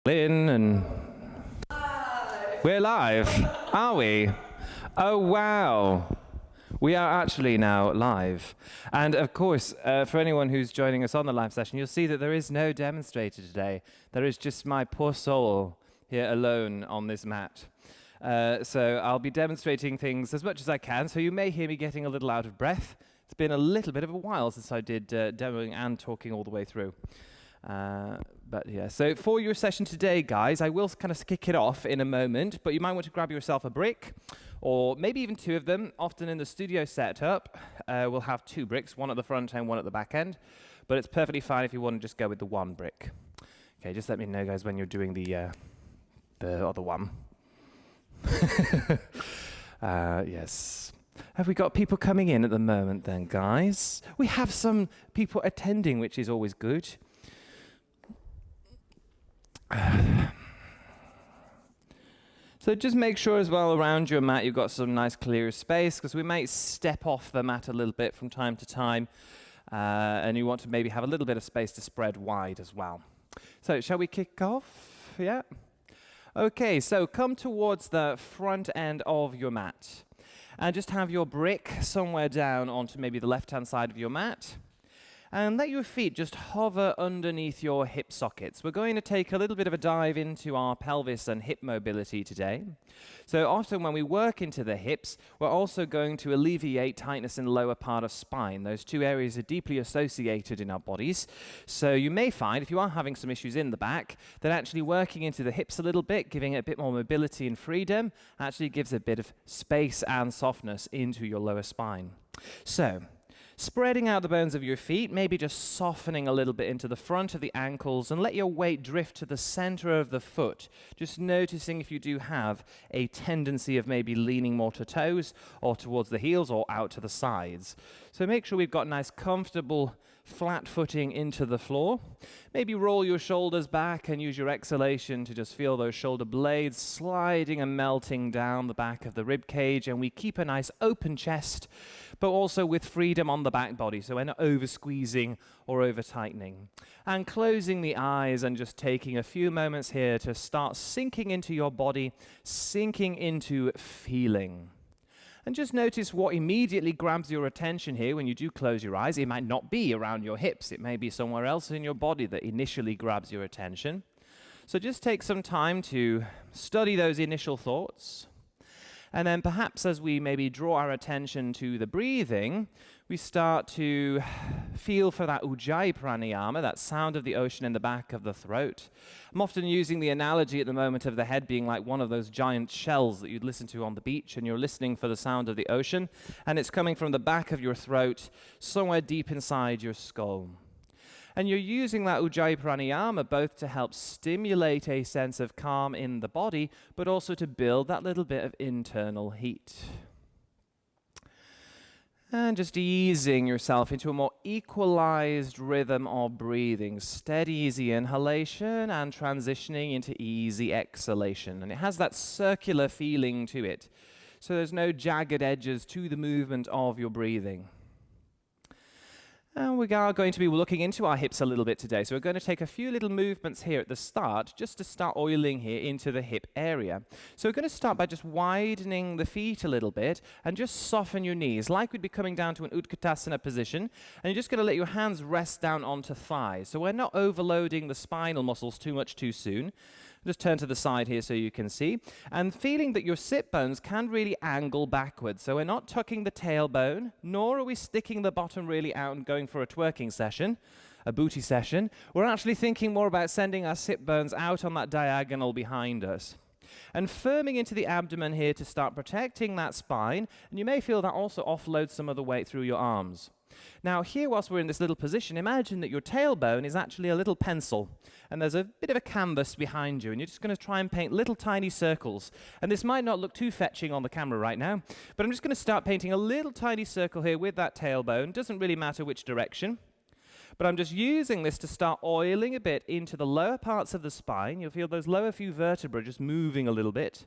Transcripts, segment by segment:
In and we're live, are we? Oh wow, we are actually now live. And of course, for anyone who's joining us on the live session, you'll see that there is no demonstrator today. There is just my poor soul here alone on this mat. So I'll be demonstrating things as much as I can, so you may hear me getting a little out of breath. It's been a little bit of a while since I did demoing and talking all the way through. But yeah, so for your session today, guys, I will kind of kick it off in a moment, but you might want to grab yourself a brick, or maybe even two of them. Often in the studio setup, we'll have two bricks, one at the front and one at the back end, but it's perfectly fine if you want to just go with the one brick. Okay, just let me know, guys, when you're doing the other one. Yes. Have we got people coming in at the moment then, guys? We have some people attending, which is always good. So just make sure as well around your mat you've got some nice clear space, because we might step off the mat a little bit from time to time, and you want to maybe have a little bit of space to spread wide as well. So shall we kick off? Yeah? Okay, so come towards the front end of your mat and just have your brick somewhere down onto maybe the left-hand side of your mat. And let your feet just hover underneath your hip sockets. We're going to take a little bit of a dive into our pelvis and hip mobility today. So often when we work into the hips, we're also going to alleviate tightness in the lower part of spine. Those two areas are deeply associated in our bodies. So you may find, if you are having some issues in the back, that actually working into the hips a little bit, giving it a bit more mobility and freedom, actually gives a bit of space and softness into your lower spine. So, spreading out the bones of your feet, maybe just softening a little bit into the front of the ankles, and let your weight drift to the center of the foot. Just noticing if you do have a tendency of maybe leaning more to toes or towards the heels or out to the sides. So make sure we've got nice comfortable flat footing into the floor. Maybe roll your shoulders back and use your exhalation to just feel those shoulder blades sliding and melting down the back of the rib cage, and we keep a nice open chest, but also with freedom on the back body, so we're not over squeezing or over tightening. And closing the eyes and just taking a few moments here to start sinking into your body, sinking into feeling. And just notice what immediately grabs your attention here when you do close your eyes. It might not be around your hips. It may be somewhere else in your body that initially grabs your attention. So just take some time to study those initial thoughts. And then perhaps as we maybe draw our attention to the breathing, we start to feel for that Oje Pranayama, that sound of the ocean in the back of the throat. I'm often using the analogy at the moment of the head being like one of those giant shells that you'd listen to on the beach, and you're listening for the sound of the ocean, and it's coming from the back of your throat, somewhere deep inside your skull. And you're using that Oje Pranayama both to help stimulate a sense of calm in the body, but also to build that little bit of internal heat. And just easing yourself into a more equalized rhythm of breathing. Steady, easy inhalation and transitioning into easy exhalation. And it has that circular feeling to it. So there's no jagged edges to the movement of your breathing. And we are going to be looking into our hips a little bit today. So we're going to take a few little movements here at the start, just to start oiling here into the hip area. So we're going to start by just widening the feet a little bit and just soften your knees, like we'd be coming down to an Uttanasana position. And you're just going to let your hands rest down onto thighs. So we're not overloading the spinal muscles too much too soon. Just turn to the side here so you can see. And feeling that your sit bones can really angle backwards. So we're not tucking the tailbone, nor are we sticking the bottom really out and going for a twerking session, a booty session. We're actually thinking more about sending our sit bones out on that diagonal behind us. And firming into the abdomen here to start protecting that spine. And you may feel that also offloads some of the weight through your arms. Now here, whilst we're in this little position, imagine that your tailbone is actually a little pencil, and there's a bit of a canvas behind you, and you're just going to try and paint little tiny circles. And this might not look too fetching on the camera right now, but I'm just going to start painting a little tiny circle here with that tailbone. Doesn't really matter which direction, but I'm just using this to start oiling a bit into the lower parts of the spine. You'll feel those lower few vertebrae just moving a little bit.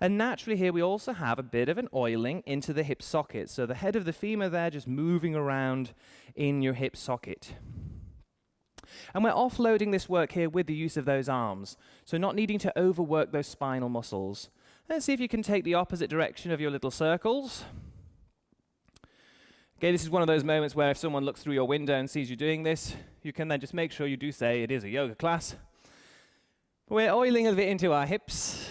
And naturally here we also have a bit of an oiling into the hip socket. So the head of the femur there just moving around in your hip socket. And we're offloading this work here with the use of those arms, so not needing to overwork those spinal muscles. Let's see if you can take the opposite direction of your little circles. Okay, this is one of those moments where if someone looks through your window and sees you doing this, you can then just make sure you do say it is a yoga class. We're oiling a bit into our hips.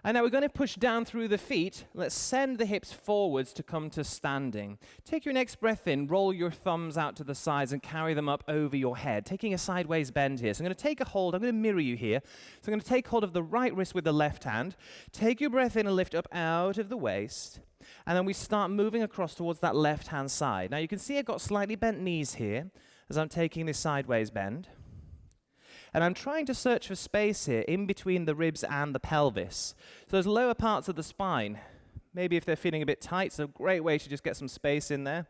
And now we're going to push down through the feet. Let's send the hips forwards to come to standing. Take your next breath in, roll your thumbs out to the sides and carry them up over your head, taking a sideways bend here. So I'm going to take a hold, I'm going to mirror you here. So I'm going to take hold of the right wrist with the left hand. Take your breath in and lift up out of the waist. And then we start moving across towards that left-hand side. Now you can see I've got slightly bent knees here as I'm taking this sideways bend. And I'm trying to search for space here in between the ribs and the pelvis. So those lower parts of the spine, maybe if they're feeling a bit tight, it's a great way to just get some space in there.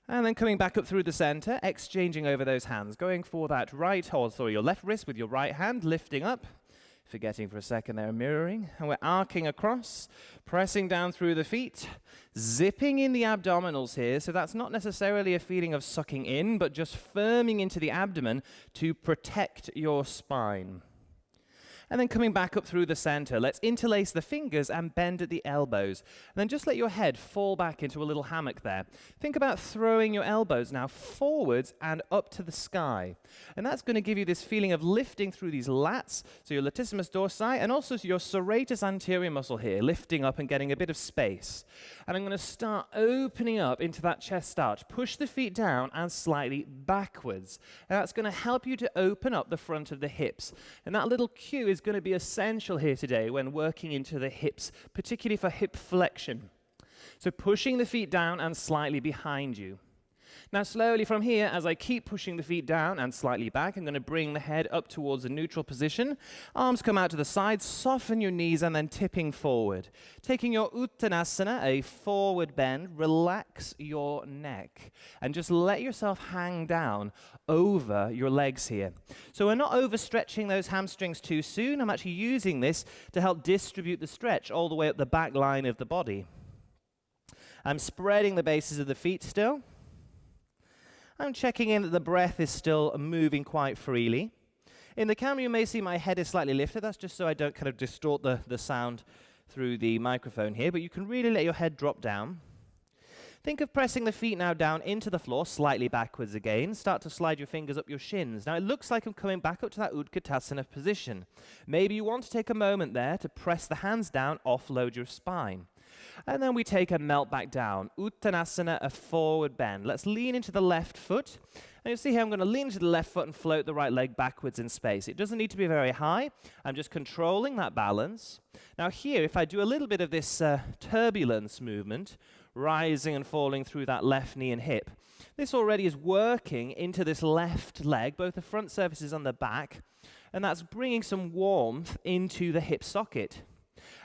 And then coming back up through the center, exchanging over those hands, going for that your left wrist with your right hand, lifting up, forgetting for a second there, mirroring, and we're arcing across, pressing down through the feet, zipping in the abdominals here, so that's not necessarily a feeling of sucking in, but just firming into the abdomen to protect your spine. And then coming back up through the center, let's interlace the fingers and bend at the elbows. And then just let your head fall back into a little hammock there. Think about throwing your elbows now forwards and up to the sky. And that's going to give you this feeling of lifting through these lats, so your latissimus dorsi, and also your serratus anterior muscle here, lifting up and getting a bit of space. And I'm going to start opening up into that chest arch. Push the feet down and slightly backwards. And that's going to help you to open up the front of the hips. And that little cue is going to be essential here today when working into the hips, particularly for hip flexion. So pushing the feet down and slightly behind you. Now slowly from here, as I keep pushing the feet down and slightly back, I'm going to bring the head up towards a neutral position. Arms come out to the sides, soften your knees and then tipping forward. Taking your Uttanasana, a forward bend, relax your neck and just let yourself hang down over your legs here. So we're not overstretching those hamstrings too soon. I'm actually using this to help distribute the stretch all the way up the back line of the body. I'm spreading the bases of the feet still. I'm checking in that the breath is still moving quite freely. In the camera, you may see my head is slightly lifted. That's just so I don't kind of distort the sound through the microphone here, but you can really let your head drop down. Think of pressing the feet now down into the floor, slightly backwards again. Start to slide your fingers up your shins. Now, it looks like I'm coming back up to that Uttanasana position. Maybe you want to take a moment there to press the hands down, offload your spine. And then we take a melt back down. Uttanasana, a forward bend. Let's lean into the left foot. And you'll see here I'm going to lean into the left foot and float the right leg backwards in space. It doesn't need to be very high. I'm just controlling that balance. Now here, if I do a little bit of this turbulence movement, rising and falling through that left knee and hip, this already is working into this left leg, both the front surfaces and the back, and that's bringing some warmth into the hip socket.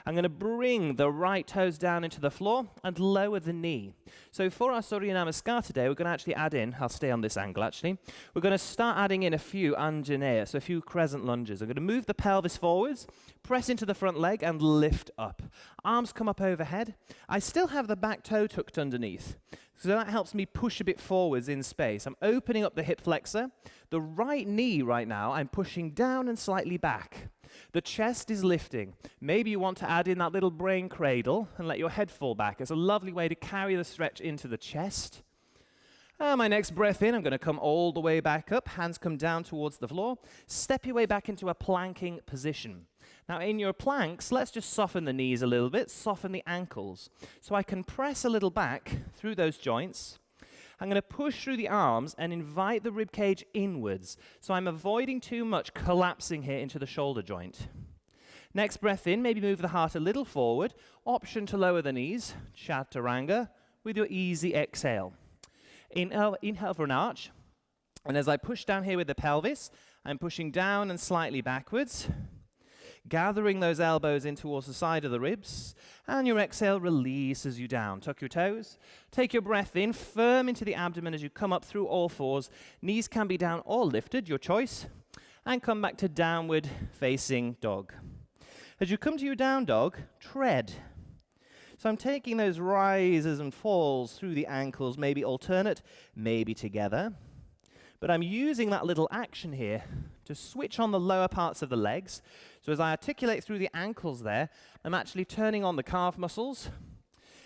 I'm going to bring the right toes down into the floor and lower the knee. So for our Surya Namaskar today, we're going to actually add in, I'll stay on this angle actually, we're going to start adding in a few Anjaneya, so a few crescent lunges. I'm going to move the pelvis forwards, press into the front leg and lift up. Arms come up overhead. I still have the back toe tucked underneath. So that helps me push a bit forwards in space. I'm opening up the hip flexor. The right knee right now, I'm pushing down and slightly back. The chest is lifting. Maybe you want to add in that little brain cradle and let your head fall back. It's a lovely way to carry the stretch into the chest. My next breath in, I'm going to come all the way back up. Hands come down towards the floor. Step your way back into a planking position. Now in your planks, let's just soften the knees a little bit, soften the ankles. So I can press a little back through those joints. I'm going to push through the arms and invite the rib cage inwards. So I'm avoiding too much collapsing here into the shoulder joint. Next breath in, maybe move the heart a little forward. Option to lower the knees, Chaturanga, with your easy exhale. Inhale for an arch. And as I push down here with the pelvis, I'm pushing down and slightly backwards. Gathering those elbows in towards the side of the ribs, and your exhale releases you down. Tuck your toes, take your breath in, firm into the abdomen as you come up through all fours. Knees can be down or lifted, your choice, and come back to downward facing dog. As you come to your down dog, tread. So I'm taking those rises and falls through the ankles, maybe alternate, maybe together. but I'm using that little action here to switch on the lower parts of the legs. So as I articulate through the ankles there, I'm actually turning on the calf muscles.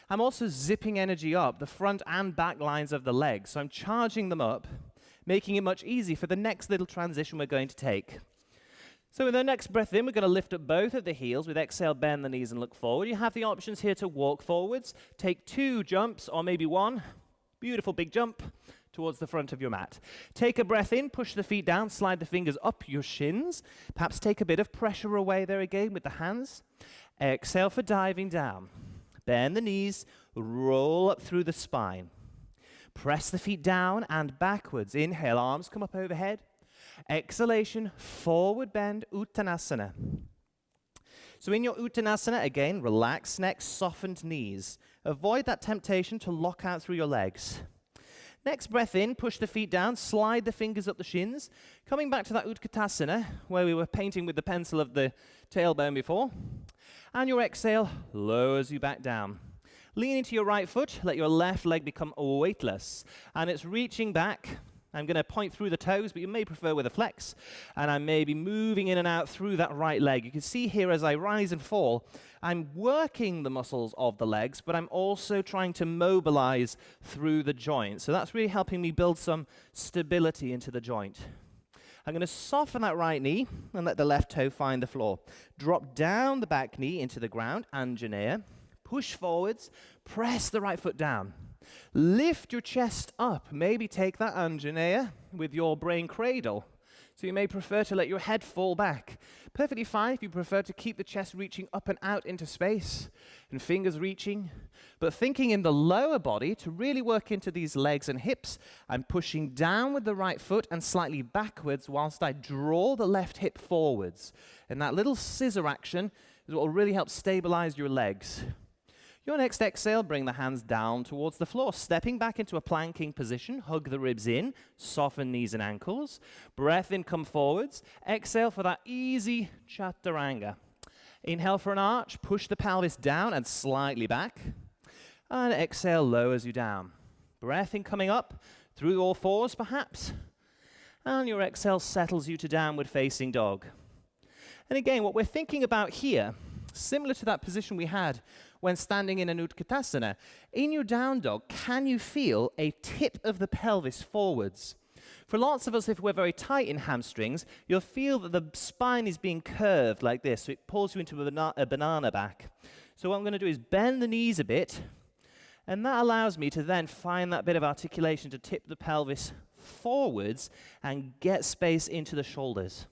I'm also zipping energy up the front and back lines of the legs. So I'm charging them up, making it much easier for the next little transition we're going to take. So with the next breath in, we're going to lift up both of the heels. With exhale, bend the knees and look forward. You have the options here to walk forwards, take 2 jumps or maybe 1. Beautiful big jump towards the front of your mat. Take a breath in, push the feet down, slide the fingers up your shins. Perhaps take a bit of pressure away there again with the hands. Exhale for diving down. Bend the knees, roll up through the spine. Press the feet down and backwards. Inhale, arms come up overhead. Exhalation, forward bend, Uttanasana. So in your Uttanasana, again, relaxed neck, softened knees. Avoid that temptation to lock out through your legs. Next breath in, push the feet down, slide the fingers up the shins. Coming back to that Uttanasana, where we were painting with the pencil of the tailbone before. And your exhale lowers you back down. Lean into your right foot, let your left leg become weightless. And it's reaching back. I'm going to point through the toes, but you may prefer with a flex. And I may be moving in and out through that right leg. You can see here as I rise and fall, I'm working the muscles of the legs, but I'm also trying to mobilize through the joint. So that's really helping me build some stability into the joint. I'm going to soften that right knee and let the left toe find the floor. Drop down the back knee into the ground, Anjaneya. Push forwards, press the right foot down. Lift your chest up. Maybe take that Anjaneya with your brain cradle. So you may prefer to let your head fall back. Perfectly fine if you prefer to keep the chest reaching up and out into space and fingers reaching. But thinking in the lower body to really work into these legs and hips, I'm pushing down with the right foot and slightly backwards whilst I draw the left hip forwards. And that little scissor action is what will really help stabilize your legs. Your next exhale, bring the hands down towards the floor, stepping back into a planking position. Hug the ribs in, soften knees and ankles. Breath in, come forwards. Exhale for that easy Chaturanga. Inhale for an arch, push the pelvis down and slightly back. And exhale, lowers you down. Breath in, coming up through all fours perhaps. And your exhale settles you to downward facing dog. And again, what we're thinking about here, similar to that position we had when standing in an Uttanasana, in your down dog, can you feel a tip of the pelvis forwards? For lots of us, if we're very tight in hamstrings, you'll feel that the spine is being curved like this, so it pulls you into a banana back. So what I'm going to do is bend the knees a bit, and that allows me to then find that bit of articulation to tip the pelvis forwards and get space into the shoulders.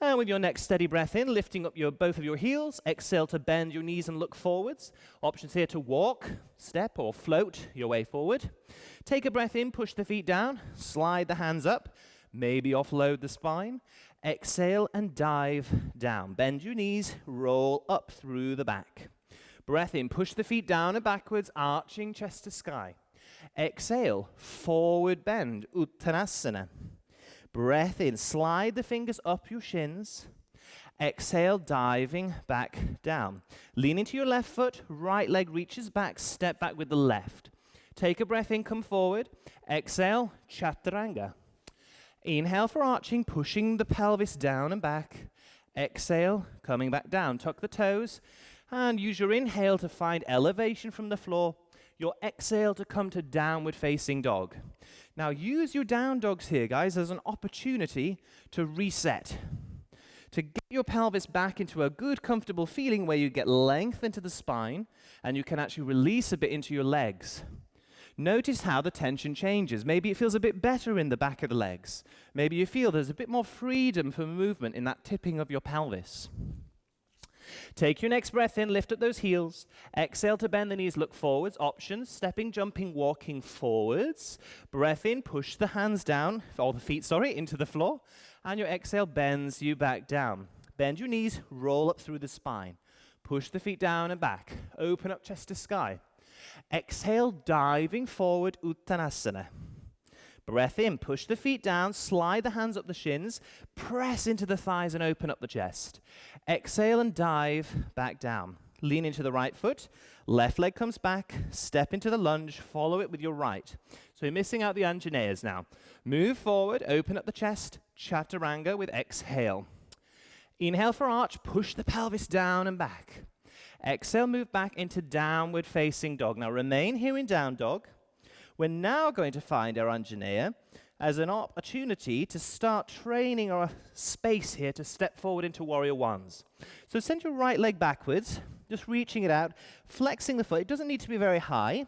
And with your next steady breath in, lifting up both of your heels, exhale to bend your knees and look forwards. Options here to walk, step, or float your way forward. Take a breath in, push the feet down, slide the hands up, maybe offload the spine. Exhale and dive down. Bend your knees, roll up through the back. Breath in, push the feet down and backwards, arching chest to sky. Exhale, forward bend, Uttanasana. Breath in, slide the fingers up your shins. Exhale, diving back down. Lean into your left foot, right leg reaches back, step back with the left. Take a breath in, come forward. Exhale, Chaturanga. Inhale for arching, pushing the pelvis down and back. Exhale, coming back down. Tuck the toes and use your inhale to find elevation from the floor. Your exhale to come to downward facing dog. Now use your down dogs here, guys, as an opportunity to reset. To get your pelvis back into a good, comfortable feeling where you get length into the spine and you can actually release a bit into your legs. Notice how the tension changes. Maybe it feels a bit better in the back of the legs. Maybe you feel there's a bit more freedom for movement in that tipping of your pelvis. Take your next breath in, lift up those heels. Exhale to bend the knees, look forwards. Options, stepping, jumping, walking forwards. Breath in, push the hands down, or the feet, into the floor. And your exhale bends you back down. Bend your knees, roll up through the spine. Push the feet down and back. Open up chest to sky. Exhale, diving forward, Uttanasana. Breath in, push the feet down, slide the hands up the shins, press into the thighs and open up the chest. Exhale and dive back down. lean into the right foot, left leg comes back, step into the lunge, follow it with your right. So you're missing out the Anjaneyas now. Move forward, open up the chest, Chaturanga with exhale. Inhale for arch, push the pelvis down and back. Exhale, move back into downward facing dog. Now remain here in down dog. We're now going to find our Anjaneya as an opportunity to start training our space here to step forward into warrior ones. So send your right leg backwards, just reaching it out, flexing the foot. It doesn't need to be very high.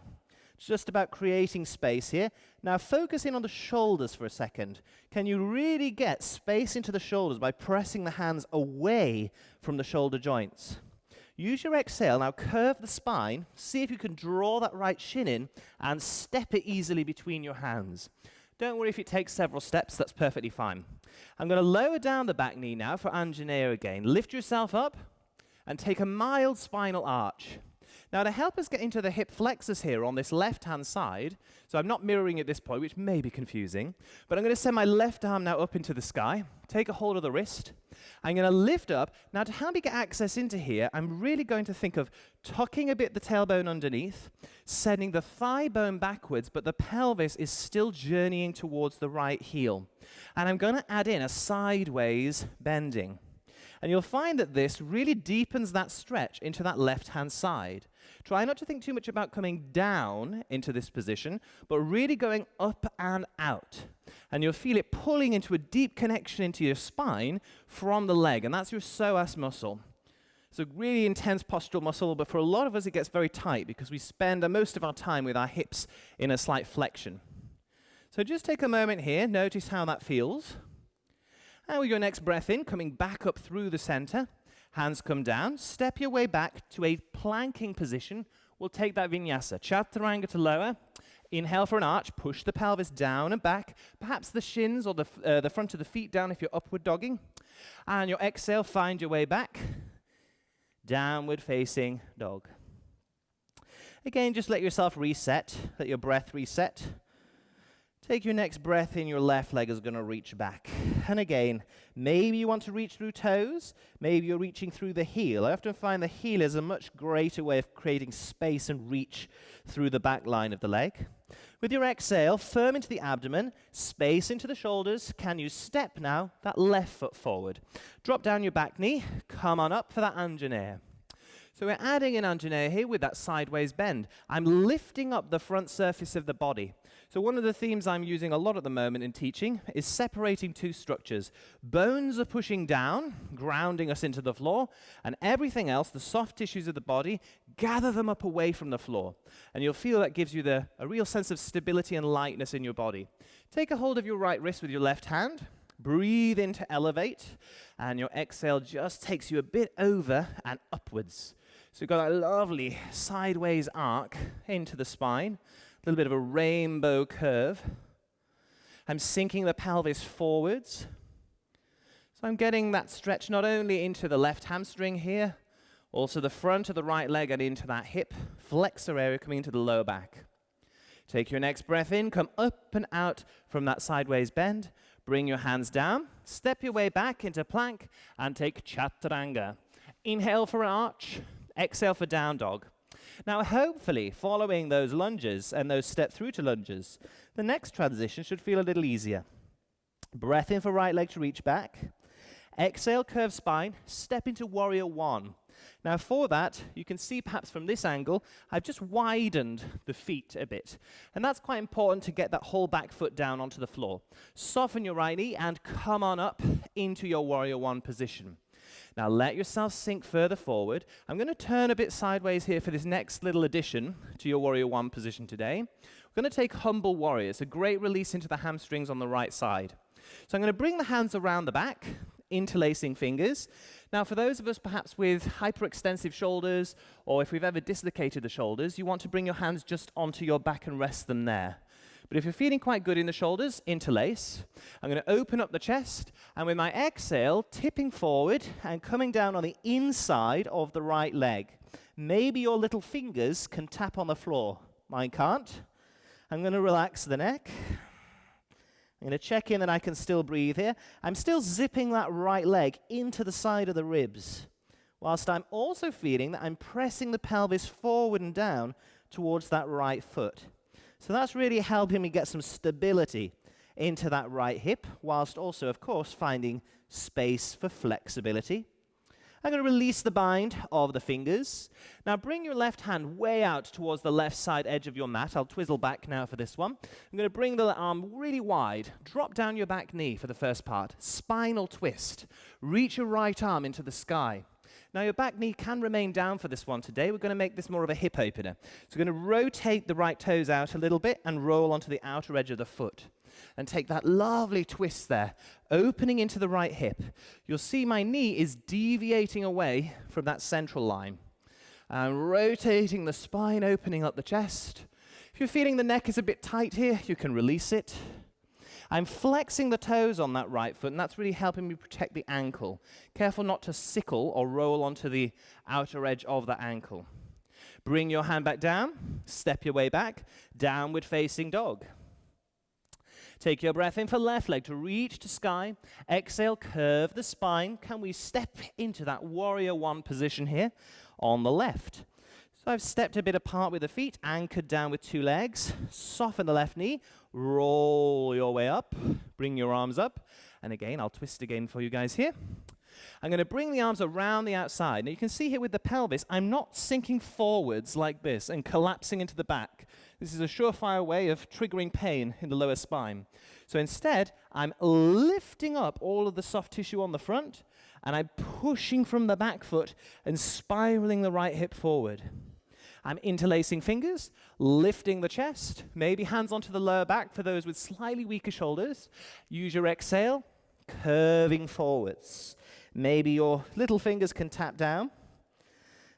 It's just about creating space here. Now focus in on the shoulders for a second. Can you really get space into the shoulders by pressing the hands away from the shoulder joints? Use your exhale. Now curve the spine. See if you can draw that right shin in and step it easily between your hands. Don't worry if it takes several steps. That's perfectly fine. I'm going to lower down the back knee now for Anjaneya again. Lift yourself up and take a mild spinal arch. Now to help us get into the hip flexors here on this left-hand side, so I'm not mirroring at this point, which may be confusing, but I'm going to send my left arm now up into the sky, take a hold of the wrist. I'm going to lift up. Now to help me get access into here, I'm really going to think of tucking a bit the tailbone underneath, sending the thigh bone backwards, but the pelvis is still journeying towards the right heel. And I'm going to add in a sideways bending. And you'll find that this really deepens that stretch into that left-hand side. Try not to think too much about coming down into this position, but really going up and out. And you'll feel it pulling into a deep connection into your spine from the leg, and that's your psoas muscle. It's a really intense postural muscle, but for a lot of us it gets very tight because we spend most of our time with our hips in a slight flexion. So just take a moment here, notice how that feels. And with your next breath in, coming back up through the center, hands come down, step your way back to a planking position. We'll take that vinyasa, chaturanga to lower. Inhale for an arch, push the pelvis down and back, perhaps the shins or the front of the feet down if you're upward dogging. And your exhale, find your way back, downward facing dog. Again, just let yourself reset, let your breath reset. Take your next breath in, your left leg is going to reach back. And again, maybe you want to reach through toes, maybe you're reaching through the heel. I often find the heel is a much greater way of creating space and reach through the back line of the leg. With your exhale, firm into the abdomen, space into the shoulders. Can you step now that left foot forward? Drop down your back knee, come on up for that Anjaneya. So we're adding in Anjaneya here with that sideways bend. I'm lifting up the front surface of the body. So one of the themes I'm using a lot at the moment in teaching is separating two structures. Bones are pushing down, grounding us into the floor, and everything else, the soft tissues of the body, gather them up away from the floor. And you'll feel that gives you a real sense of stability and lightness in your body. Take a hold of your right wrist with your left hand. Breathe in to elevate, and your exhale just takes you a bit over and upwards. So you've got that lovely sideways arc into the spine, a little bit of a rainbow curve. I'm sinking the pelvis forwards. So I'm getting that stretch not only into the left hamstring here, also the front of the right leg and into that hip flexor area coming into the lower back. Take your next breath in, come up and out from that sideways bend. Bring your hands down, step your way back into plank, and take chaturanga. Inhale for an arch, exhale for down dog. Now, hopefully, following those lunges and those step through to lunges, the next transition should feel a little easier. Breath in for right leg to reach back. Exhale, curve spine, step into warrior one. Now for that, you can see perhaps from this angle, I've just widened the feet a bit. And that's quite important to get that whole back foot down onto the floor. Soften your right knee and come on up into your warrior one position. Now let yourself sink further forward. I'm going to turn a bit sideways here for this next little addition to your warrior one position today. We're going to take humble warrior. It's a great release into the hamstrings on the right side. So I'm going to bring the hands around the back, interlacing fingers. Now for those of us perhaps with hyperextensive shoulders, or if we've ever dislocated the shoulders, you want to bring your hands just onto your back and rest them there. But if you're feeling quite good in the shoulders, interlace. I'm going to open up the chest, and with my exhale, tipping forward and coming down on the inside of the right leg. Maybe your little fingers can tap on the floor. Mine can't. I'm going to relax the neck. I'm going to check in that I can still breathe here. I'm still zipping that right leg into the side of the ribs. whilst I'm also feeling that I'm pressing the pelvis forward and down towards that right foot. So that's really helping me get some stability into that right hip, whilst also, of course, finding space for flexibility. I'm going to release the bind of the fingers. Now bring your left hand way out towards the left side edge of your mat. I'll twizzle back now for this one. I'm going to bring the arm really wide. Drop down your back knee for the first part. Spinal twist. Reach your right arm into the sky. Now your back knee can remain down for this one today. We're going to make this more of a hip opener. So we're going to rotate the right toes out a little bit and roll onto the outer edge of the foot. And take that lovely twist there, opening into the right hip. You'll see my knee is deviating away from that central line. And rotating the spine, opening up the chest. If you're feeling the neck is a bit tight here, you can release it. I'm flexing the toes on that right foot, and that's really helping me protect the ankle. Careful not to sickle or roll onto the outer edge of the ankle. Bring your hand back down, step your way back, downward facing dog. Take your breath in for left leg to reach to sky. Exhale, curve the spine. Can we step into that warrior one position here on the left? So I've stepped a bit apart with the feet, anchored down with two legs. Soften the left knee, roll your way up, bring your arms up. And again, I'll twist again for you guys here. I'm going to bring the arms around the outside. Now you can see here with the pelvis, I'm not sinking forwards like this and collapsing into the back. This is a surefire way of triggering pain in the lower spine. So instead, I'm lifting up all of the soft tissue on the front, and I'm pushing from the back foot and spiraling the right hip forward. I'm interlacing fingers, lifting the chest, maybe hands onto the lower back for those with slightly weaker shoulders. Use your exhale, curving forwards. Maybe your little fingers can tap down,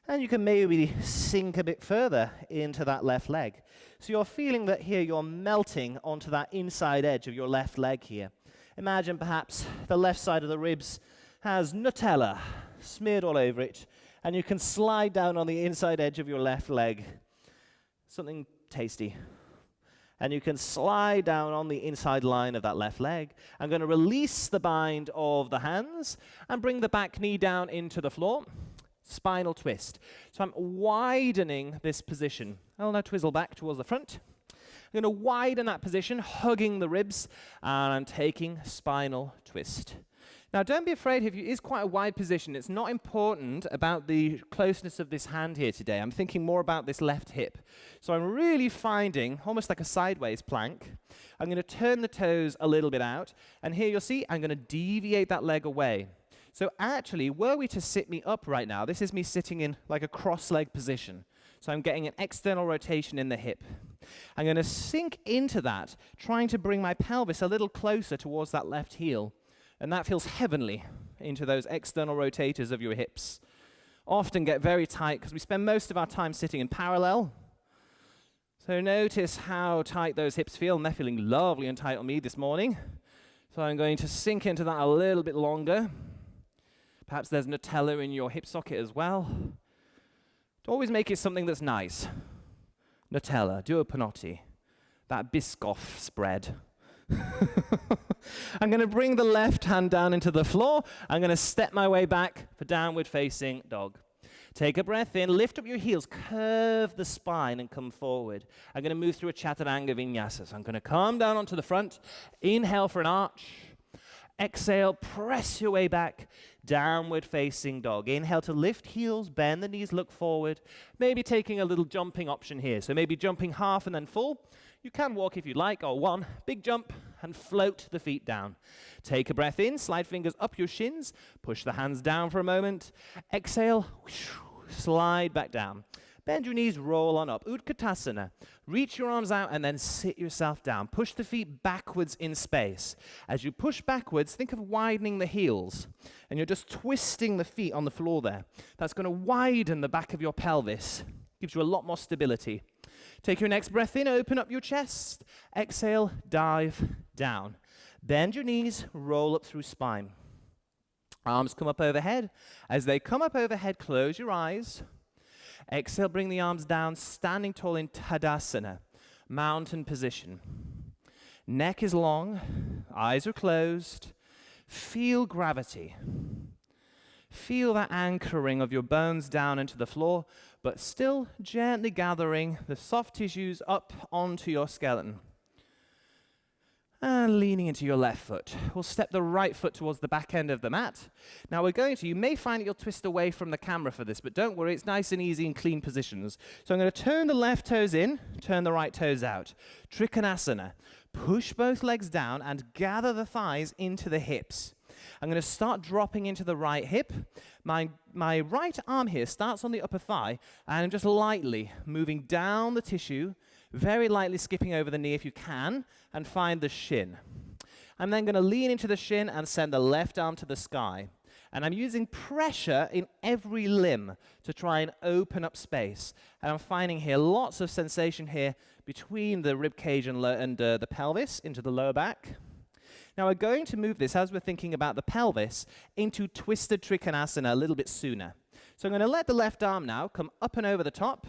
and you can maybe sink a bit further into that left leg. So you're feeling that here you're melting onto that inside edge of your left leg here. Imagine perhaps the left side of the ribs has Nutella smeared all over it, and you can slide down on the inside edge of your left leg. Something tasty. And you can slide down on the inside line of that left leg. I'm going to release the bind of the hands and bring the back knee down into the floor. Spinal twist. So I'm widening this position. I'll now twizzle back towards the front. I'm going to widen that position, hugging the ribs, and I'm taking spinal twist. Now, don't be afraid if it is quite a wide position. It's not important about the closeness of this hand here today. I'm thinking more about this left hip. So I'm really finding almost like a sideways plank. I'm going to turn the toes a little bit out. And here you'll see I'm going to deviate that leg away. So actually, were we to sit me up right now, this is me sitting in like a cross-leg position. So I'm getting an external rotation in the hip. I'm going to sink into that, trying to bring my pelvis a little closer towards that left heel. And that feels heavenly into those external rotators of your hips. Often get very tight because we spend most of our time sitting in parallel. So notice how tight those hips feel, and they're feeling lovely and tight on me this morning. So I'm going to sink into that a little bit longer. Perhaps there's Nutella in your hip socket as well. Always make it something that's nice. Nutella, due panotti, that Biscoff spread. I'm going to bring the left hand down into the floor. I'm going to step my way back for downward facing dog. Take a breath in, lift up your heels, curve the spine and come forward. I'm going to move through a Chaturanga Vinyasa. So I'm going to come down onto the front, inhale for an arch. Exhale, press your way back, downward facing dog. Inhale to lift heels, bend the knees, look forward. Maybe taking a little jumping option here. So maybe jumping half and then full. You can walk if you'd like, or one big jump and float the feet down. Take a breath in, slide fingers up your shins, push the hands down for a moment. Exhale, slide back down. Bend your knees, roll on up. Uttanasana. Reach your arms out and then sit yourself down. Push the feet backwards in space. As you push backwards, think of widening the heels. And you're just twisting the feet on the floor there. That's going to widen the back of your pelvis. Gives you a lot more stability. Take your next breath in, open up your chest. Exhale, dive down. Bend your knees, roll up through spine. Arms come up overhead. As they come up overhead, close your eyes. Exhale, bring the arms down, standing tall in Tadasana, mountain position. Neck is long, eyes are closed. Feel gravity. Feel that anchoring of your bones down into the floor, but still gently gathering the soft tissues up onto your skeleton. And leaning into your left foot. We'll step the right foot towards the back end of the mat. Now you may find that you'll twist away from the camera for this, but don't worry, it's nice and easy in clean positions. So I'm going to turn the left toes in, turn the right toes out. Trikanasana. Push both legs down and gather the thighs into the hips. I'm going to start dropping into the right hip. My right arm here starts on the upper thigh, and I'm just lightly moving down the tissue, very lightly skipping over the knee if you can, and find the shin. I'm then going to lean into the shin and send the left arm to the sky. And I'm using pressure in every limb to try and open up space. And I'm finding here lots of sensation here between the rib cage and the pelvis into the lower back. Now we're going to move this, as we're thinking about the pelvis, into twisted Trikanasana a little bit sooner. So I'm going to let the left arm now come up and over the top,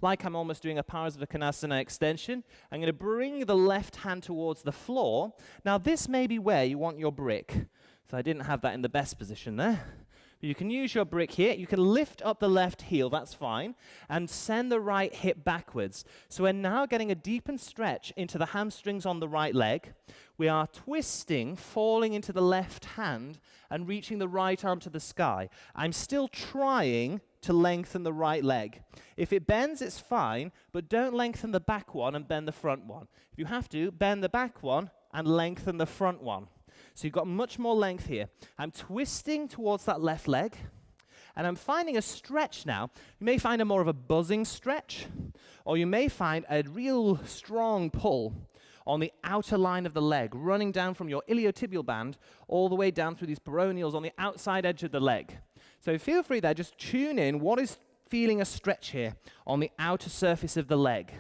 like I'm almost doing a Paschimottanasana extension. I'm going to bring the left hand towards the floor. Now this may be where you want your brick. So I didn't have that in the best position there. But you can use your brick here. You can lift up the left heel, that's fine, and send the right hip backwards. So we're now getting a deepened stretch into the hamstrings on the right leg. We are twisting, falling into the left hand, and reaching the right arm to the sky. I'm still trying to lengthen the right leg. If it bends, it's fine, but don't lengthen the back one and bend the front one. If you have to, bend the back one and lengthen the front one. So you've got much more length here. I'm twisting towards that left leg, and I'm finding a stretch now. You may find a more of a buzzing stretch, or you may find a real strong pull on the outer line of the leg, running down from your iliotibial band all the way down through these peroneals on the outside edge of the leg. So feel free there, just tune in. What is feeling a stretch here on the outer surface of the leg?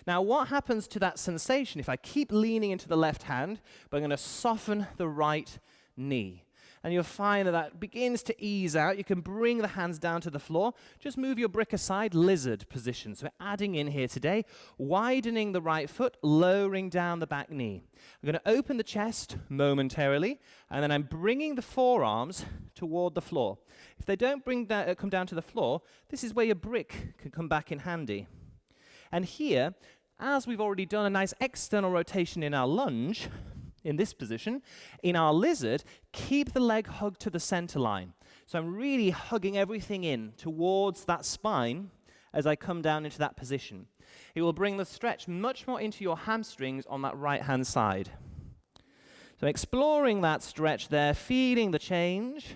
Now, what happens to that sensation if I keep leaning into the left hand, but I'm going to soften the right knee? And you'll find that that begins to ease out. You can bring the hands down to the floor. Just move your brick aside, lizard position. So we're adding in here today, widening the right foot, lowering down the back knee. I'm going to open the chest momentarily, and then I'm bringing the forearms toward the floor. If they don't come down to the floor, this is where your brick can come back in handy. And here, as we've already done a nice external rotation in our lunge, in this position, in our lizard, keep the leg hugged to the center line. So I'm really hugging everything in towards that spine as I come down into that position. It will bring the stretch much more into your hamstrings on that right-hand side. So exploring that stretch there, feeling the change.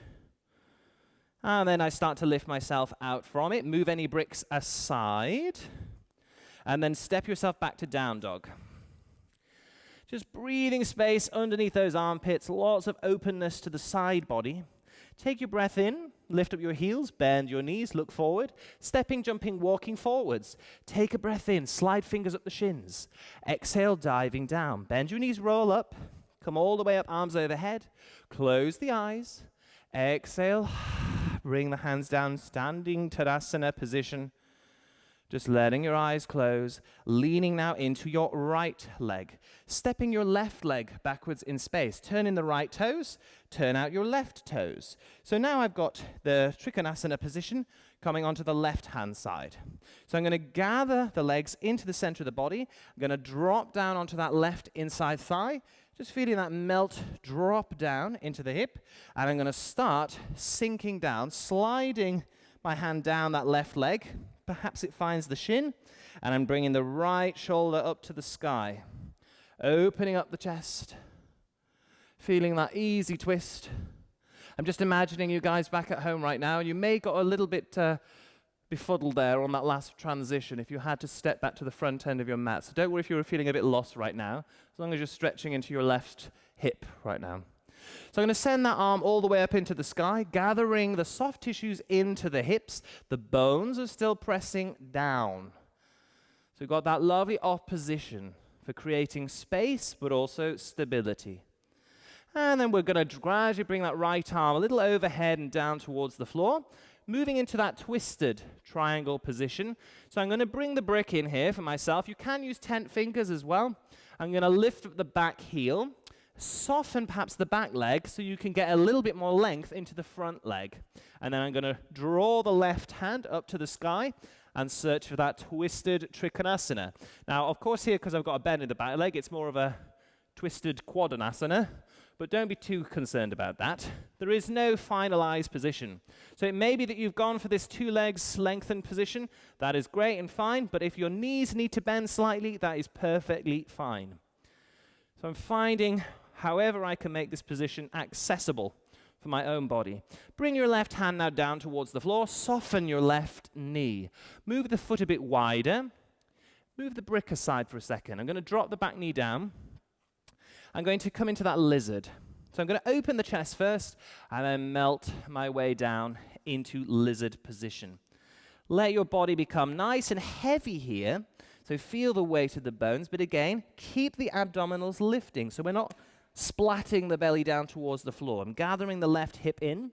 And then I start to lift myself out from it, move any bricks aside. And then step yourself back to down dog. Just breathing space underneath those armpits, lots of openness to the side body. Take your breath in, lift up your heels, bend your knees, look forward. Stepping, jumping, walking forwards. Take a breath in, slide fingers up the shins. Exhale, diving down. Bend your knees, roll up. Come all the way up, arms overhead. Close the eyes. Exhale, bring the hands down, standing Tadasana position. Just letting your eyes close, leaning now into your right leg. Stepping your left leg backwards in space. Turn in the right toes, turn out your left toes. So now I've got the Trikanasana position coming onto the left-hand side. So I'm going to gather the legs into the center of the body. I'm going to drop down onto that left inside thigh, just feeling that melt drop down into the hip. And I'm going to start sinking down, sliding my hand down that left leg. Perhaps it finds the shin, and I'm bringing the right shoulder up to the sky, opening up the chest, feeling that easy twist. I'm just imagining you guys back at home right now. You may got a little bit befuddled there on that last transition if you had to step back to the front end of your mat. So don't worry if you're feeling a bit lost right now, as long as you're stretching into your left hip right now. So I'm going to send that arm all the way up into the sky, gathering the soft tissues into the hips. The bones are still pressing down. So we've got that lovely opposition for creating space, but also stability. And then we're going to gradually bring that right arm a little overhead and down towards the floor, moving into that twisted triangle position. So I'm going to bring the brick in here for myself. You can use tent fingers as well. I'm going to lift up the back heel. Soften perhaps the back leg so you can get a little bit more length into the front leg. And then I'm going to draw the left hand up to the sky and search for that twisted Trikanasana. Now, of course, here, because I've got a bend in the back leg, it's more of a twisted Quadanasana, but don't be too concerned about that. There is no finalized position. So it may be that you've gone for this two legs lengthened position. That is great and fine, but if your knees need to bend slightly, that is perfectly fine. So I'm finding however I can make this position accessible for my own body. Bring your left hand now down towards the floor. Soften your left knee. Move the foot a bit wider. Move the brick aside for a second. I'm going to drop the back knee down. I'm going to come into that lizard. So I'm going to open the chest first and then melt my way down into lizard position. Let your body become nice and heavy here. So feel the weight of the bones, but again, keep the abdominals lifting. So we're not splatting the belly down towards the floor. I'm gathering the left hip in.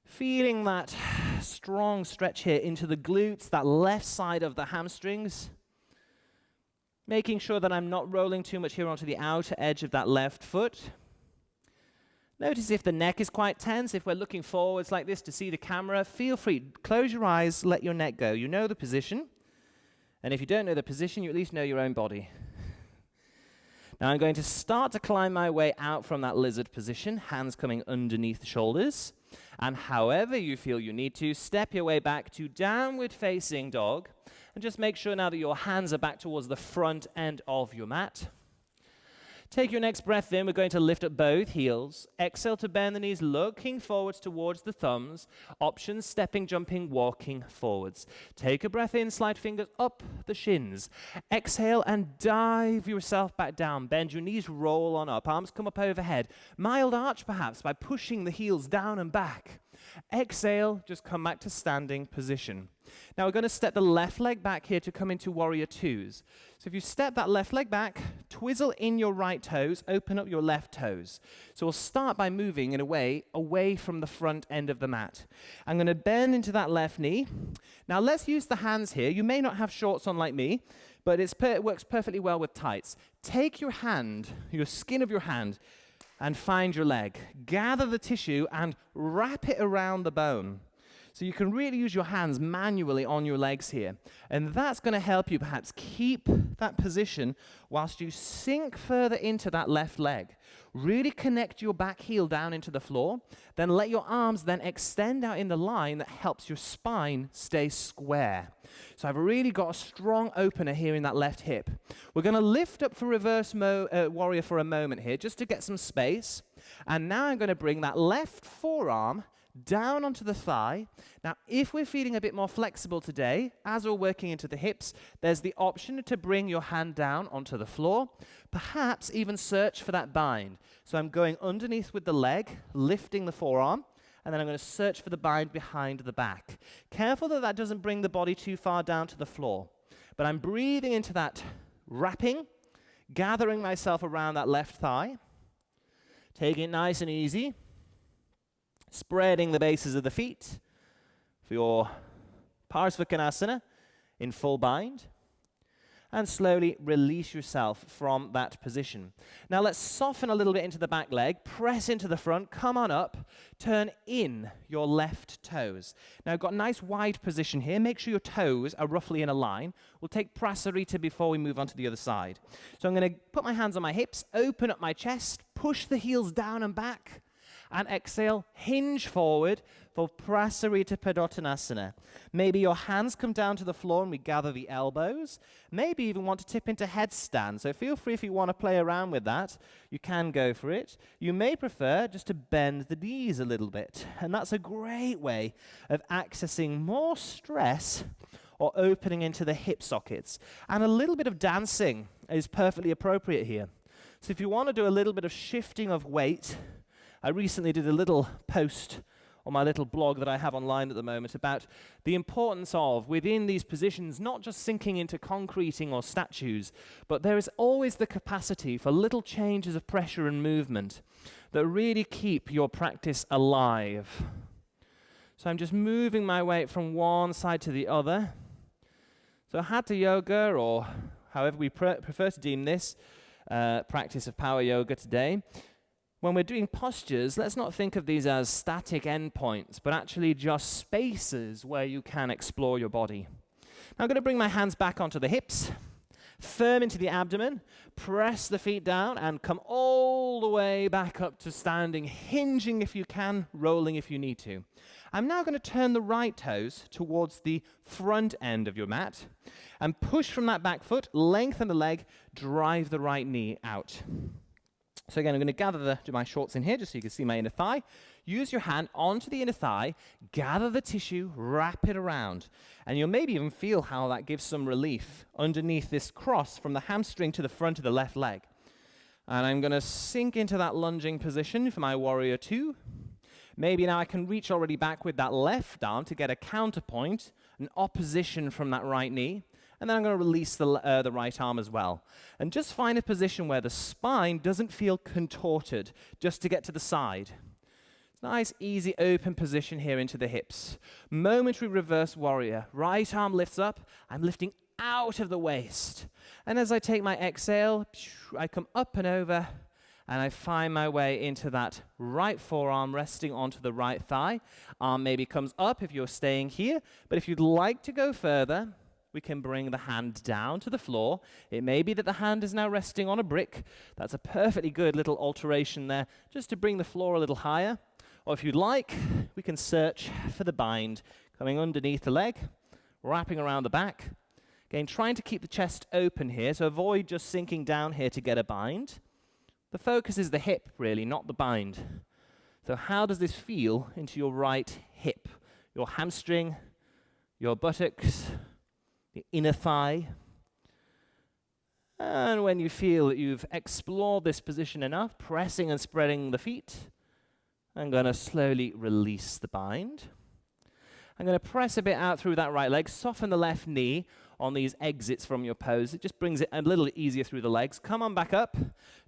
Feeling that strong stretch here into the glutes, that left side of the hamstrings. Making sure that I'm not rolling too much here onto the outer edge of that left foot. Notice if the neck is quite tense, if we're looking forwards like this to see the camera, feel free. Close your eyes, let your neck go. You know the position. And if you don't know the position, you at least know your own body. Now I'm going to start to climb my way out from that lizard position, hands coming underneath the shoulders. And however you feel you need to, step your way back to downward facing dog. And just make sure now that your hands are back towards the front end of your mat. Take your next breath in. We're going to lift up both heels. Exhale to bend the knees, looking forwards towards the thumbs. Options, stepping, jumping, walking forwards. Take a breath in, slide fingers up the shins. Exhale and dive yourself back down. Bend your knees, roll on up. Arms come up overhead. Mild arch perhaps by pushing the heels down and back. Exhale, just come back to standing position. Now we're going to step the left leg back here to come into warrior twos. So if you step that left leg back, twizzle in your right toes, open up your left toes. So we'll start by moving in a way away from the front end of the mat. I'm going to bend into that left knee. Now let's use the hands here. You may not have shorts on like me, but it works perfectly well with tights. Take your hand, your skin of your hand, and find your leg. Gather the tissue and wrap it around the bone. So you can really use your hands manually on your legs here. And that's going to help you perhaps keep that position whilst you sink further into that left leg. Really connect your back heel down into the floor. Then let your arms then extend out in the line that helps your spine stay square. So I've really got a strong opener here in that left hip. We're going to lift up for reverse warrior for a moment here just to get some space. And now I'm going to bring that left forearm down onto the thigh. Now, if we're feeling a bit more flexible today, as we're working into the hips, there's the option to bring your hand down onto the floor, perhaps even search for that bind. So I'm going underneath with the leg, lifting the forearm, and then I'm going to search for the bind behind the back. Careful that that doesn't bring the body too far down to the floor. But I'm breathing into that wrapping, gathering myself around that left thigh, taking it nice and easy. Spreading the bases of the feet for your Paschimottanasana in full bind. And slowly release yourself from that position. Now let's soften a little bit into the back leg. Press into the front. Come on up. Turn in your left toes. Now I've got a nice wide position here. Make sure your toes are roughly in a line. We'll take Prasarita before we move on to the other side. So I'm going to put my hands on my hips. Open up my chest. Push the heels down and back. And exhale, hinge forward for Prasarita Padottanasana. Maybe your hands come down to the floor and we gather the elbows. Maybe even want to tip into headstand. So feel free if you want to play around with that. You can go for it. You may prefer just to bend the knees a little bit. And that's a great way of accessing more stress or opening into the hip sockets. And a little bit of dancing is perfectly appropriate here. So if you want to do a little bit of shifting of weight, I recently did a little post on my little blog that I have online at the moment about the importance of, within these positions, not just sinking into concreting or statues, but there is always the capacity for little changes of pressure and movement that really keep your practice alive. So I'm just moving my weight from one side to the other. So Hatha Yoga, or however we prefer to deem this, practice of power yoga today. When we're doing postures, let's not think of these as static endpoints, but actually just spaces where you can explore your body. Now I'm going to bring my hands back onto the hips, firm into the abdomen, press the feet down, and come all the way back up to standing, hinging if you can, rolling if you need to. I'm now going to turn the right toes towards the front end of your mat and push from that back foot, lengthen the leg, drive the right knee out. So again, I'm going to gather my shorts in here just so you can see my inner thigh. Use your hand onto the inner thigh, gather the tissue, wrap it around. And you'll maybe even feel how that gives some relief underneath this cross from the hamstring to the front of the left leg. And I'm going to sink into that lunging position for my warrior two. Maybe now I can reach already back with that left arm to get a counterpoint, an opposition from that right knee. And then I'm going to release the right arm as well. And just find a position where the spine doesn't feel contorted, just to get to the side. Nice, easy, open position here into the hips. Momentary reverse warrior. Right arm lifts up. I'm lifting out of the waist. And as I take my exhale, I come up and over, and I find my way into that right forearm resting onto the right thigh. Arm maybe comes up if you're staying here, but if you'd like to go further, we can bring the hand down to the floor. It may be that the hand is now resting on a brick. That's a perfectly good little alteration there, just to bring the floor a little higher. Or if you'd like, we can search for the bind, coming underneath the leg, wrapping around the back. Again, trying to keep the chest open here, so avoid just sinking down here to get a bind. The focus is the hip, really, not the bind. So how does this feel into your right hip? Your hamstring, your buttocks, the inner thigh. And when you feel that you've explored this position enough, pressing and spreading the feet, I'm going to slowly release the bind. I'm going to press a bit out through that right leg, soften the left knee on these exits from your pose. It just brings it a little easier through the legs. Come on back up,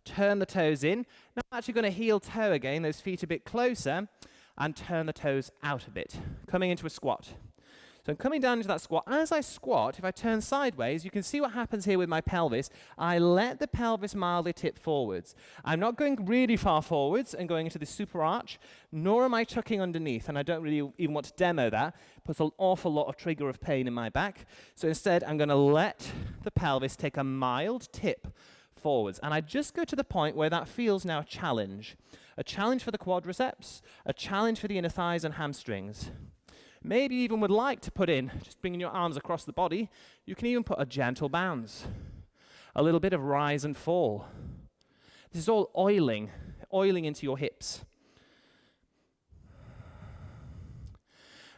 turn the toes in. Now I'm actually going to heel toe again, those feet a bit closer, and turn the toes out a bit, coming into a squat. So I'm coming down into that squat. As I squat, if I turn sideways, you can see what happens here with my pelvis. I let the pelvis mildly tip forwards. I'm not going really far forwards and going into the super arch, nor am I tucking underneath, and I don't really even want to demo that. It puts an awful lot of trigger of pain in my back. So instead, I'm going to let the pelvis take a mild tip forwards. And I just go to the point where that feels now a challenge for the quadriceps, a challenge for the inner thighs and hamstrings. Maybe you even would like to put in, just bringing your arms across the body, you can even put a gentle bounce, a little bit of rise and fall. This is all oiling into your hips.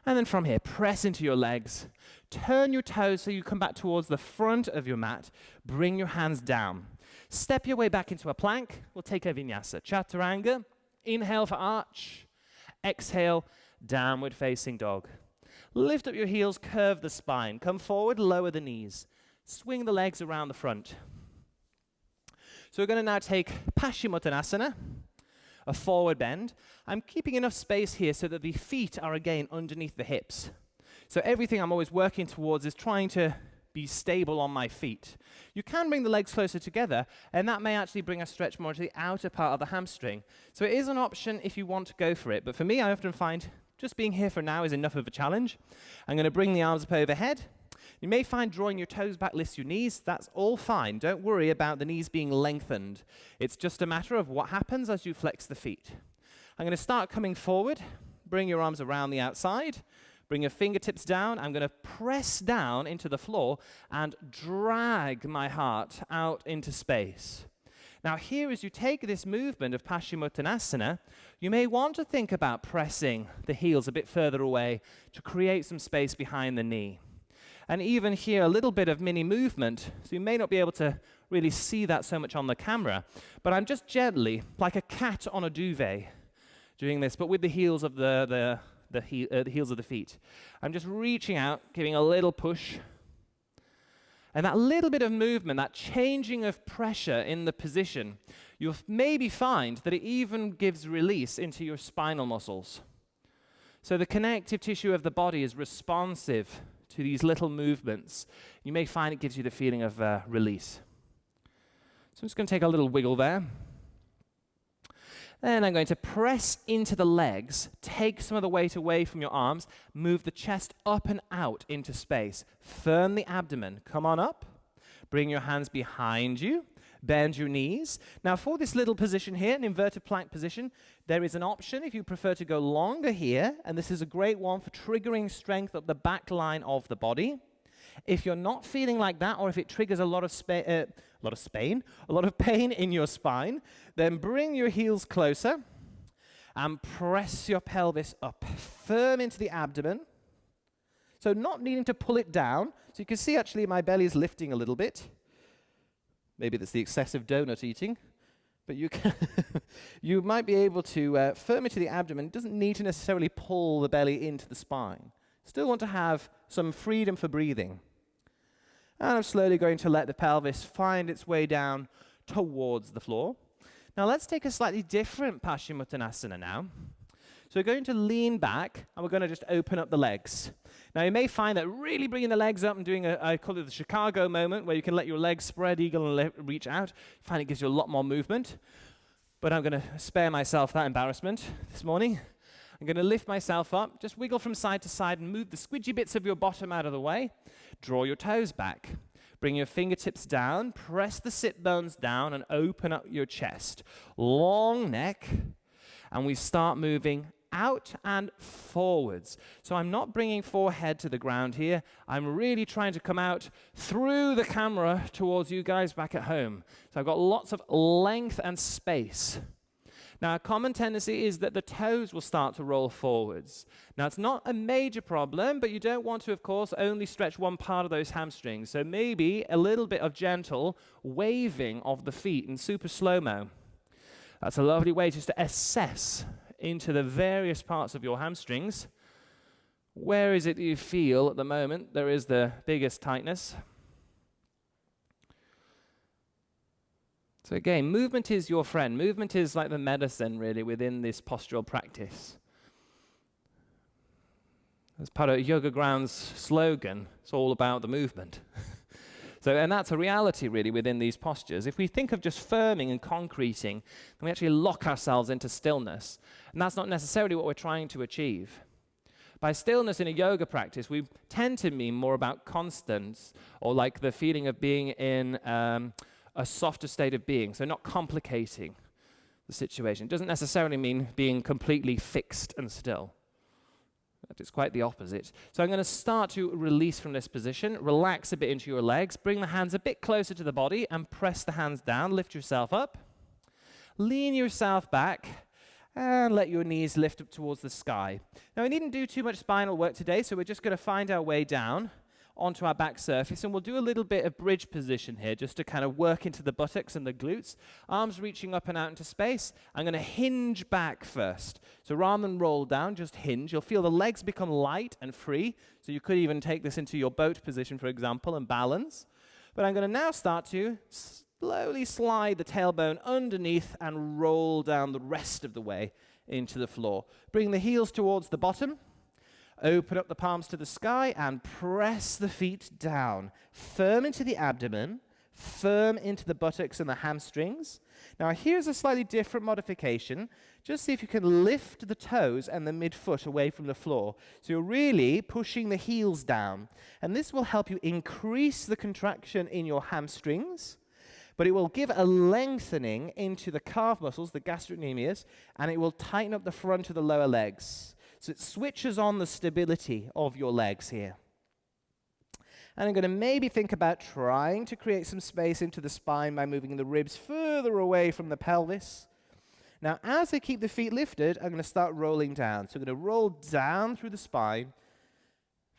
And then from here, press into your legs. Turn your toes so you come back towards the front of your mat. Bring your hands down. Step your way back into a plank. We'll take a vinyasa. Chaturanga. Inhale for arch. Exhale, downward facing dog. Lift up your heels, curve the spine. Come forward, lower the knees. Swing the legs around the front. So we're going to now take Paschimottanasana, a forward bend. I'm keeping enough space here so that the feet are again underneath the hips. So everything I'm always working towards is trying to be stable on my feet. You can bring the legs closer together, and that may actually bring a stretch more to the outer part of the hamstring. So it is an option if you want to go for it. But for me, I often find just being here for now is enough of a challenge. I'm going to bring the arms up overhead. You may find drawing your toes back lifts your knees. That's all fine. Don't worry about the knees being lengthened. It's just a matter of what happens as you flex the feet. I'm going to start coming forward. Bring your arms around the outside. Bring your fingertips down. I'm going to press down into the floor and drag my heart out into space. Now here, as you take this movement of Paschimottanasana, you may want to think about pressing the heels a bit further away to create some space behind the knee. And even here, a little bit of mini movement, so you may not be able to really see that so much on the camera, but I'm just gently, like a cat on a duvet, doing this, but with the heels of the heels of the feet. I'm just reaching out, giving a little push. And that little bit of movement, that changing of pressure in the position, you'll maybe find that it even gives release into your spinal muscles. So the connective tissue of the body is responsive to these little movements. You may find it gives you the feeling of release. So I'm just going to take a little wiggle there. Then I'm going to press into the legs, take some of the weight away from your arms, move the chest up and out into space. Firm the abdomen. Come on up. Bring your hands behind you. Bend your knees. Now for this little position here, an inverted plank position, there is an option if you prefer to go longer here, and this is a great one for triggering strength up the back line of the body. If you're not feeling like that, or if it triggers a lot of pain in your spine, then bring your heels closer and press your pelvis up, firm into the abdomen. So not needing to pull it down. So you can see actually my belly is lifting a little bit. Maybe that's the excessive donut eating, but you might be able to firm into the abdomen. It doesn't need to necessarily pull the belly into the spine. Still want to have some freedom for breathing. And I'm slowly going to let the pelvis find its way down towards the floor. Now let's take a slightly different Paschimottanasana now. So we're going to lean back, and we're going to just open up the legs. Now you may find that really bringing the legs up and doing I call it the Chicago moment, where you can let your legs spread eagle and reach out. Find it gives you a lot more movement. But I'm going to spare myself that embarrassment this morning. I'm going to lift myself up, just wiggle from side to side and move the squidgy bits of your bottom out of the way. Draw your toes back. Bring your fingertips down, press the sit bones down and open up your chest. Long neck, and we start moving out and forwards. So I'm not bringing forehead to the ground here. I'm really trying to come out through the camera towards you guys back at home. So I've got lots of length and space. Now, a common tendency is that the toes will start to roll forwards. Now, it's not a major problem, but you don't want to, of course, only stretch one part of those hamstrings. So maybe a little bit of gentle waving of the feet in super slow-mo. That's a lovely way just to assess into the various parts of your hamstrings. Where is it that you feel at the moment there is the biggest tightness? So again, movement is your friend. Movement is like the medicine, really, within this postural practice. As part of Yogaground's slogan, it's all about the movement. And that's a reality, really, within these postures. If we think of just firming and concreting, then we actually lock ourselves into stillness. And that's not necessarily what we're trying to achieve. By stillness in a yoga practice, we tend to mean more about constance, or like the feeling of being in a softer state of being, so not complicating the situation. It doesn't necessarily mean being completely fixed and still. It's quite the opposite. So I'm going to start to release from this position, relax a bit into your legs, bring the hands a bit closer to the body and press the hands down, lift yourself up, lean yourself back, and let your knees lift up towards the sky. Now we needn't do too much spinal work today, so we're just going to find our way down onto our back surface, and we'll do a little bit of bridge position here just to kind of work into the buttocks and the glutes. Arms reaching up and out into space. I'm going to hinge back first. So rather than roll down, just hinge. You'll feel the legs become light and free, so you could even take this into your boat position, for example, and balance. But I'm going to now start to slowly slide the tailbone underneath and roll down the rest of the way into the floor. Bring the heels towards the bottom. Open up the palms to the sky and press the feet down. Firm into the abdomen, firm into the buttocks and the hamstrings. Now here's a slightly different modification. Just see if you can lift the toes and the midfoot away from the floor. So you're really pushing the heels down. And this will help you increase the contraction in your hamstrings, but it will give a lengthening into the calf muscles, the gastrocnemius, and it will tighten up the front of the lower legs. So it switches on the stability of your legs here. And I'm going to maybe think about trying to create some space into the spine by moving the ribs further away from the pelvis. Now, as I keep the feet lifted, I'm going to start rolling down. So I'm going to roll down through the spine,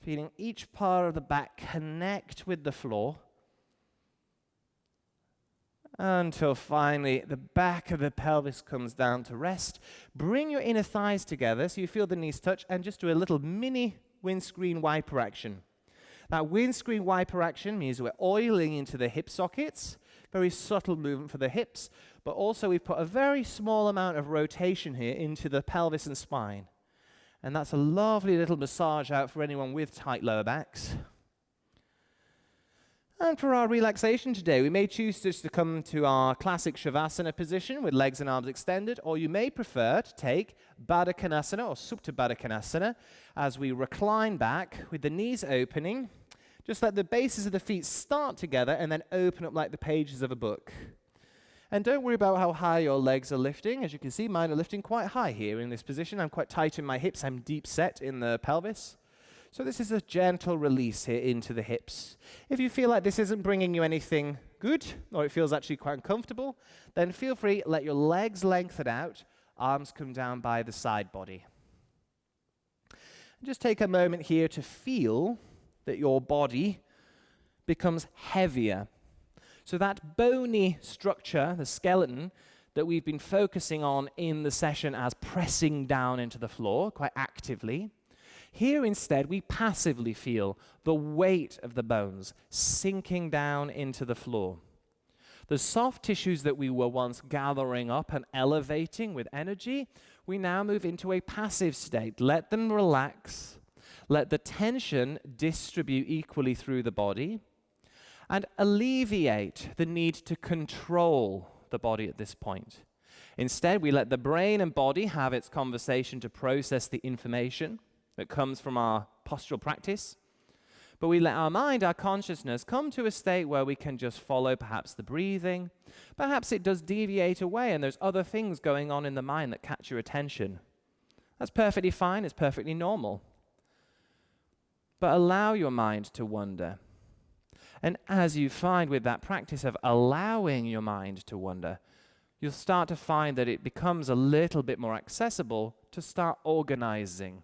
feeling each part of the back connect with the floor, until finally the back of the pelvis comes down to rest. Bring your inner thighs together so you feel the knees touch, and just do a little mini windscreen wiper action. That windscreen wiper action means we're oiling into the hip sockets, very subtle movement for the hips, but also we put a very small amount of rotation here into the pelvis and spine. And that's a lovely little massage out for anyone with tight lower backs. And for our relaxation today, we may choose just to come to our classic Shavasana position with legs and arms extended, or you may prefer to take Padottanasana or Supta Padottanasana as we recline back with the knees opening. Just let the bases of the feet start together and then open up like the pages of a book. And don't worry about how high your legs are lifting. As you can see, mine are lifting quite high here in this position. I'm quite tight in my hips. I'm deep set in the pelvis. So this is a gentle release here into the hips. If you feel like this isn't bringing you anything good, or it feels actually quite uncomfortable, then feel free, let your legs lengthen out, arms come down by the side body. Just take a moment here to feel that your body becomes heavier. So that bony structure, the skeleton, that we've been focusing on in the session as pressing down into the floor quite actively, here instead we passively feel the weight of the bones sinking down into the floor. The soft tissues that we were once gathering up and elevating with energy, we now move into a passive state. Let them relax. Let the tension distribute equally through the body and alleviate the need to control the body at this point. Instead, we let the brain and body have its conversation to process the information that comes from our postural practice, but we let our mind, our consciousness, come to a state where we can just follow perhaps the breathing. Perhaps it does deviate away and there's other things going on in the mind that catch your attention. That's perfectly fine, it's perfectly normal. But allow your mind to wander. And as you find with that practice of allowing your mind to wander, you'll start to find that it becomes a little bit more accessible to start organizing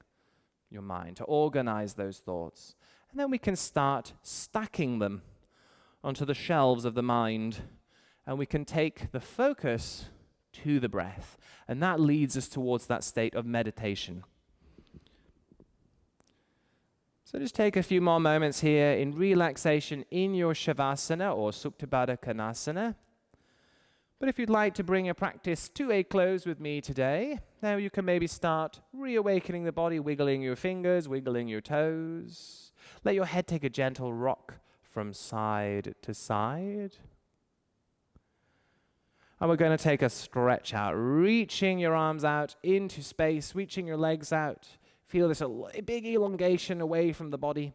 your mind, to organize those thoughts. And then we can start stacking them onto the shelves of the mind, and we can take the focus to the breath. And that leads us towards that state of meditation. So just take a few more moments here in relaxation in your Shavasana or Supta Padottanasana. But if you'd like to bring your practice to a close with me today, now you can maybe start reawakening the body, wiggling your fingers, wiggling your toes. Let your head take a gentle rock from side to side. And we're going to take a stretch out, reaching your arms out into space, reaching your legs out. Feel this big elongation away from the body.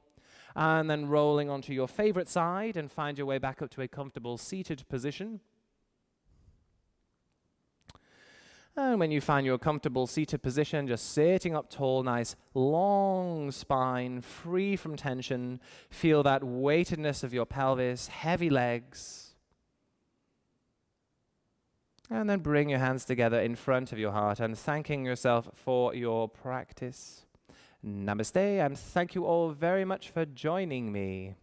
And then rolling onto your favorite side and find your way back up to a comfortable seated position. And when you find your comfortable seated position, just sitting up tall, nice long spine, free from tension. Feel that weightedness of your pelvis, heavy legs. And then bring your hands together in front of your heart and thanking yourself for your practice. Namaste, and thank you all very much for joining me.